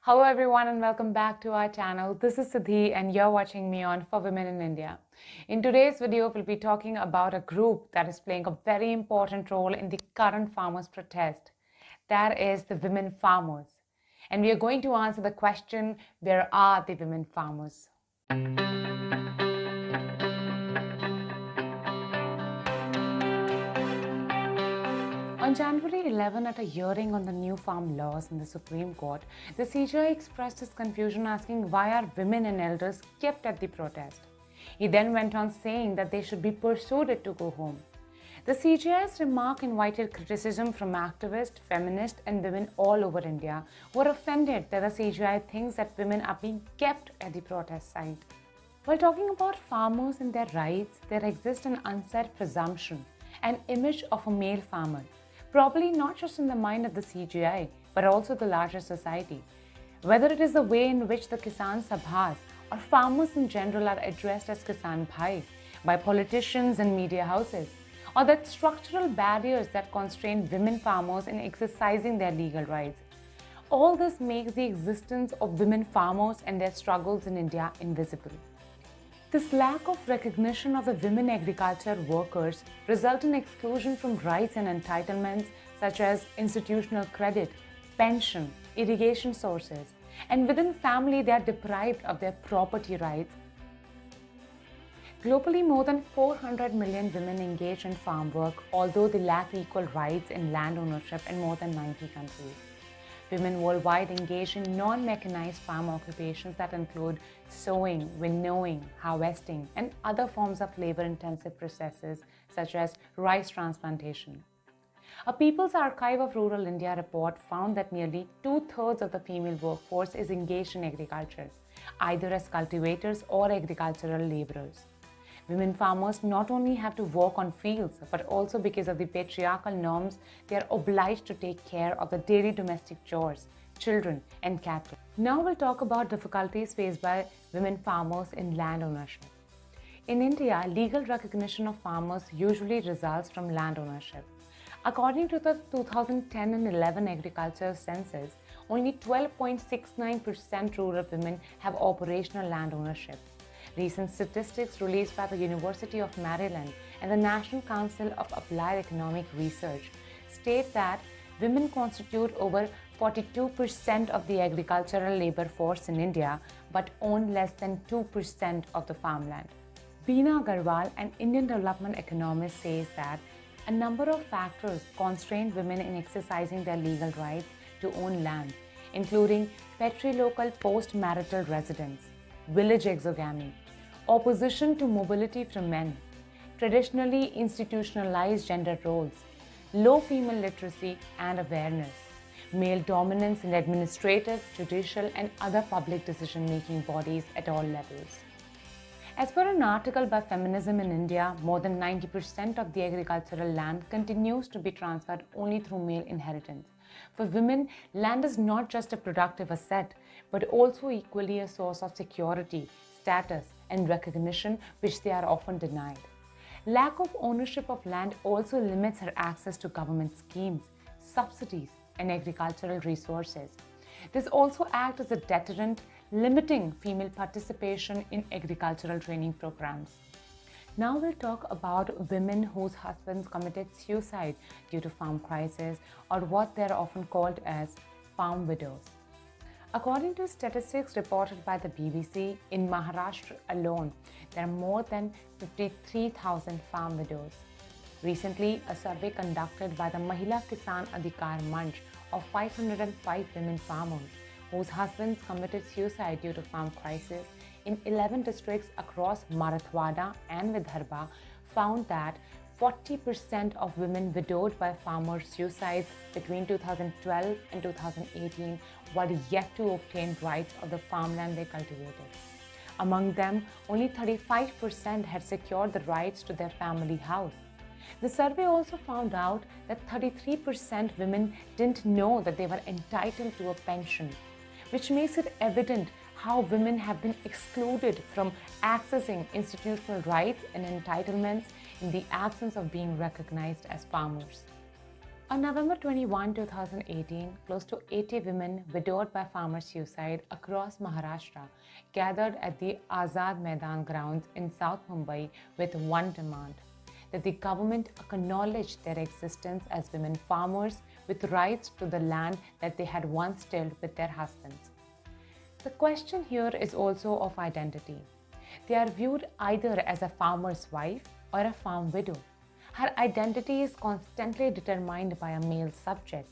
Hello everyone and welcome back to our channel. This is Siddhi and you're watching me on For Women in India. In today's video, we'll be talking about a group that is playing a very important role in the current farmers' protest. That is the women farmers. And we are going to answer the question, where are the women farmers? On January 11, at a hearing on the new farm laws in the Supreme Court, the CJI expressed his confusion asking why are women and elders kept at the protest. He then went on saying that they should be persuaded to go home. The CJI's remark invited criticism from activists, feminists, and women all over India who are offended that the CJI thinks that women are being kept at the protest site. While talking about farmers and their rights, there exists an unsaid presumption, an image of a male farmer, probably not just in the mind of the CJI, but also the larger society. Whether it is the way in which the Kisan Sabhas or farmers in general are addressed as Kisan Bhai by politicians and media houses, or that structural barriers that constrain women farmers in exercising their legal rights. All this makes the existence of women farmers and their struggles in India invisible. This lack of recognition of the women agriculture workers result in exclusion from rights and entitlements such as institutional credit, pension, irrigation sources, and within family they are deprived of their property rights. Globally, more than 400 million women engage in farm work, although they lack equal rights in land ownership in more than 90 countries. Women worldwide engage in non-mechanized farm occupations that include sowing, winnowing, harvesting, and other forms of labor-intensive processes such as rice transplantation. A People's Archive of Rural India report found that nearly two-thirds of the female workforce is engaged in agriculture, either as cultivators or agricultural laborers. Women farmers not only have to work on fields, but also because of the patriarchal norms, they are obliged to take care of the daily domestic chores, children, and cattle. Now we'll talk about difficulties faced by women farmers in land ownership. In India, legal recognition of farmers usually results from land ownership. According to the 2010 and 11 agriculture census, only 12.69% rural women have operational land ownership. Recent statistics released by the University of Maryland and the National Council of Applied Economic Research state that women constitute over 42% of the agricultural labor force in India, but own less than 2% of the farmland. Beena Agarwal, an Indian development economist, says that a number of factors constrain women in exercising their legal rights to own land, including patrilocal post-marital residence, village exogamy, opposition to mobility from men, traditionally institutionalized gender roles, low female literacy and awareness, male dominance in administrative, judicial, and other public decision-making bodies at all levels. As per an article by Feminism in India, more than 90% of the agricultural land continues to be transferred only through male inheritance. For women, land is not just a productive asset, but also equally a source of security, status, and recognition which they are often denied. Lack of ownership of land also limits her access to government schemes, subsidies, and agricultural resources. This also acts as a deterrent, limiting female participation in agricultural training programs. Now we'll talk about women whose husbands committed suicide due to farm crisis, or what they're often called as farm widows. According to statistics reported by the BBC, in Maharashtra alone, there are more than 53,000 farm widows. Recently, a survey conducted by the Mahila Kisan Adhikar Manch of 505 women farmers whose husbands committed suicide due to farm crisis in 11 districts across Marathwada and Vidarbha found that 40% of women widowed by farmer suicides between 2012 and 2018 were yet to obtain rights of the farmland they cultivated. Among them, only 35% had secured the rights to their family house. The survey also found out that 33% women didn't know that they were entitled to a pension, which makes it evident how women have been excluded from accessing institutional rights and entitlements in the absence of being recognized as farmers. On November 21, 2018, close to 80 women widowed by farmer suicide across Maharashtra gathered at the Azad Maidan grounds in South Mumbai with one demand: that the government acknowledge their existence as women farmers with rights to the land that they had once tilled with their husbands. The question here is also of identity. They are viewed either as a farmer's wife or a farm widow. Her identity is constantly determined by a male subject.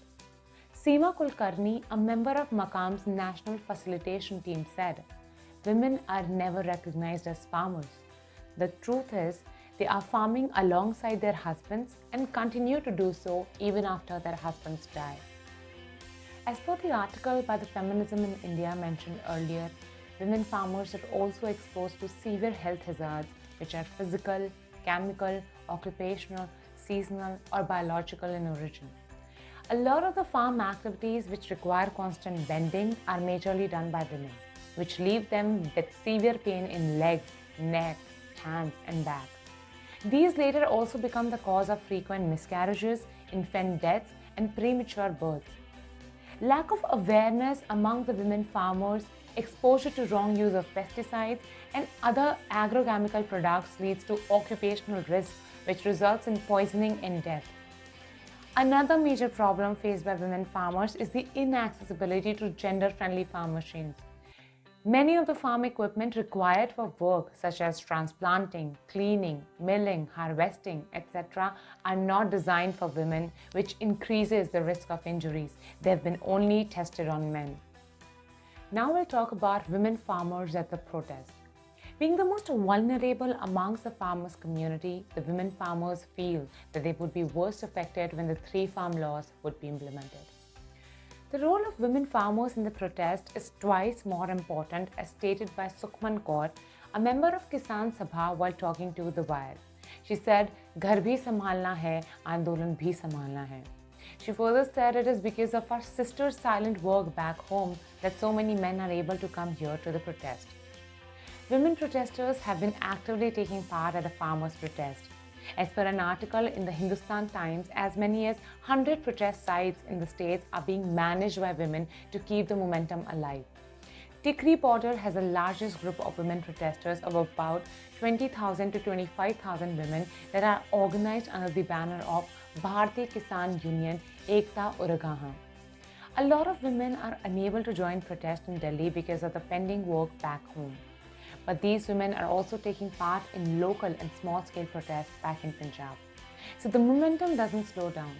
Seema Kulkarni, a member of Maqam's national facilitation team, said, "Women are never recognized as farmers. The truth is, they are farming alongside their husbands and continue to do so even after their husbands die." As per the article by the Feminism in India mentioned earlier, women farmers are also exposed to severe health hazards which are physical, chemical, occupational, seasonal, or biological in origin. A lot of the farm activities which require constant bending are majorly done by women, which leave them with severe pain in legs, neck, hands, and back. These later also become the cause of frequent miscarriages, infant deaths, and premature births. Lack of awareness among the women farmers, exposure to wrong use of pesticides and other agrochemical products leads to occupational risk, which results in poisoning and death. Another major problem faced by women farmers is the inaccessibility to gender-friendly farm machines. Many of the farm equipment required for work, such as transplanting, cleaning, milling, harvesting, etc., are not designed for women, which increases the risk of injuries. They have been only tested on men. Now we'll talk about women farmers at the protest. Being the most vulnerable amongst the farmers community, the women farmers feel that they would be worst affected when the 3 farm laws would be implemented. The role of women farmers in the protest is twice more important, as stated by Sukhman Kaur, a member of Kisan Sabha, while talking to The Wire. She said, "Ghar bhi sambhalna hai, aandolan bhi sambhalna hai." She further said it is because of our sisters' silent work back home that so many men are able to come here to the protest. Women protesters have been actively taking part at the farmers' protest. As per an article in the Hindustan Times, as many as 100 protest sites in the states are being managed by women to keep the momentum alive. Tikri border has the largest group of women protesters of about 20,000 to 25,000 women that are organized under the banner of Bharatiya Kisan Union Ekta Uragaha. A lot of women are unable to join protest in Delhi because of the pending work back home. But these women are also taking part in local and small-scale protests back in Punjab. So the momentum doesn't slow down.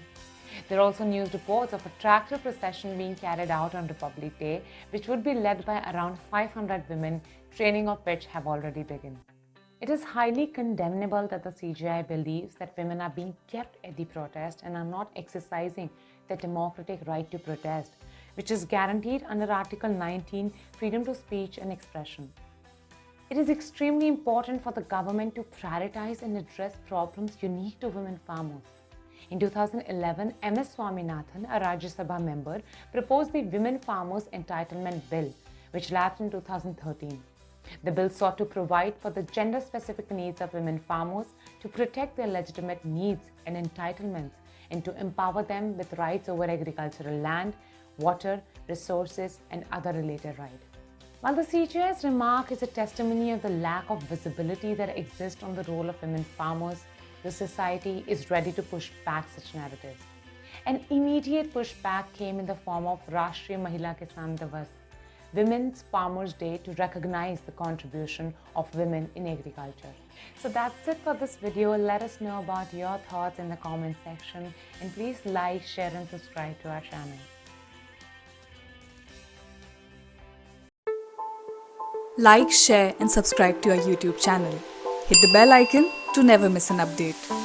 There are also news reports of a tractor procession being carried out on Republic Day, which would be led by around 500 women, training of which have already begun. It is highly condemnable that the CJI believes that women are being kept at the protest and are not exercising their democratic right to protest, which is guaranteed under Article 19, freedom to speech and expression. It is extremely important for the government to prioritize and address problems unique to women farmers. In 2011, M.S. Swaminathan, a Rajya Sabha member, proposed the Women Farmers Entitlement Bill, which lapsed in 2013. The bill sought to provide for the gender-specific needs of women farmers, to protect their legitimate needs and entitlements, and to empower them with rights over agricultural land, water, resources, and other related rights. While the CJI's remark is a testimony of the lack of visibility that exists on the role of women farmers, the society is ready to push back such narratives. An immediate pushback came in the form of Rashtriya Mahila Kisan Divas, Women's Farmers' Day, to recognize the contribution of women in agriculture. So that's it for this video. Let us know about your thoughts in the comment section, and please like, share and subscribe to our channel. Like, share and subscribe to our YouTube channel. Hit the bell icon to never miss an update.